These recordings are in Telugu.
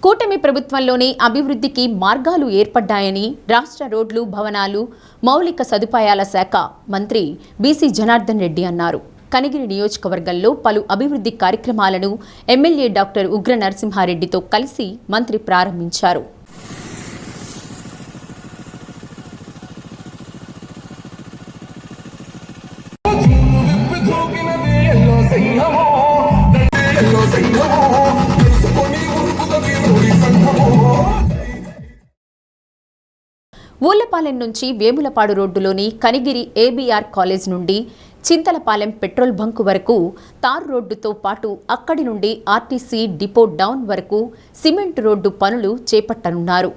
కూటమి ప్రభుత్వంలోనే అభివృద్ధికి మార్గాలు ఏర్పడ్డాయని రాష్ట్ర రోడ్లు, భవనాలు, మౌలిక సదుపాయాల శాఖ మంత్రి బీసీ జనార్దన్ రెడ్డి అన్నారు. కనిగిరి నియోజకవర్గంలో పలు అభివృద్ధి కార్యక్రమాలను ఎమ్మెల్యే డాక్టర్ ఉగ్ర నరసింహారెడ్డితో కలిసి మంత్రి ప్రారంభించారు. ఊళ్లపాలెం నుంచి వేములపాడు రోడ్డులోని కనిగిరి ఏబీఆర్ కాలేజ్ నుండి చింతలపాలెం పెట్రోల్ బంకు వరకు తార్ రోడ్డుతో పాటు అక్కడి నుండి ఆర్టీసీ డిపో డౌన్ వరకు సిమెంట్ రోడ్డు పనులు చేపట్టనున్నారు.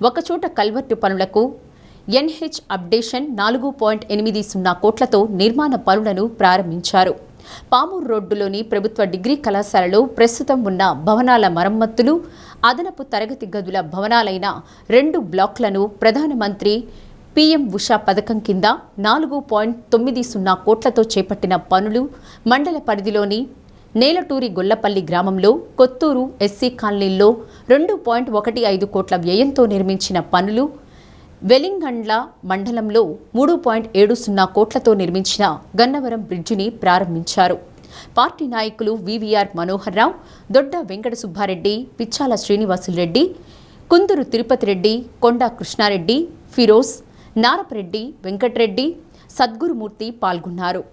ఒకచోట కల్వర్టు పనులకు ఎన్హెచ్ అప్డేషన్ 4.80 కోట్లతో నిర్మాణ పనులను ప్రారంభించారు. పామూరు రోడ్డులోని ప్రభుత్వ డిగ్రీ కళాశాలలో ప్రస్తుతం ఉన్న భవనాల మరమ్మతులు, అదనపు తరగతి గదుల భవనాలైన 2 బ్లాక్లను ప్రధానమంత్రి పీఎం ఉషా పథకం కింద 4.90 కోట్లతో చేపట్టిన పనులు, మండల పరిధిలోని నేలటూరి గొల్లపల్లి గ్రామంలో కొత్తూరు ఎస్సీ కాలనీల్లో 2.15 కోట్ల వ్యయంతో నిర్మించిన పనులు, వెలింగండ్ల మండలంలో 3.70 కోట్లతో నిర్మించిన గన్నవరం బ్రిడ్జిని ప్రారంభించారు. పార్టీ నాయకులు వివిఆర్ మనోహర్ రావు, దొడ్డ వెంకట సుబ్బారెడ్డి, పిచ్చాల శ్రీనివాసులరెడ్డి, కుందూరు తిరుపతి రెడ్డి, కొండా కృష్ణారెడ్డి, ఫిరోజ్, నారపరెడ్డి, వెంకటరెడ్డి, సద్గురుమూర్తి పాల్గొన్నారు.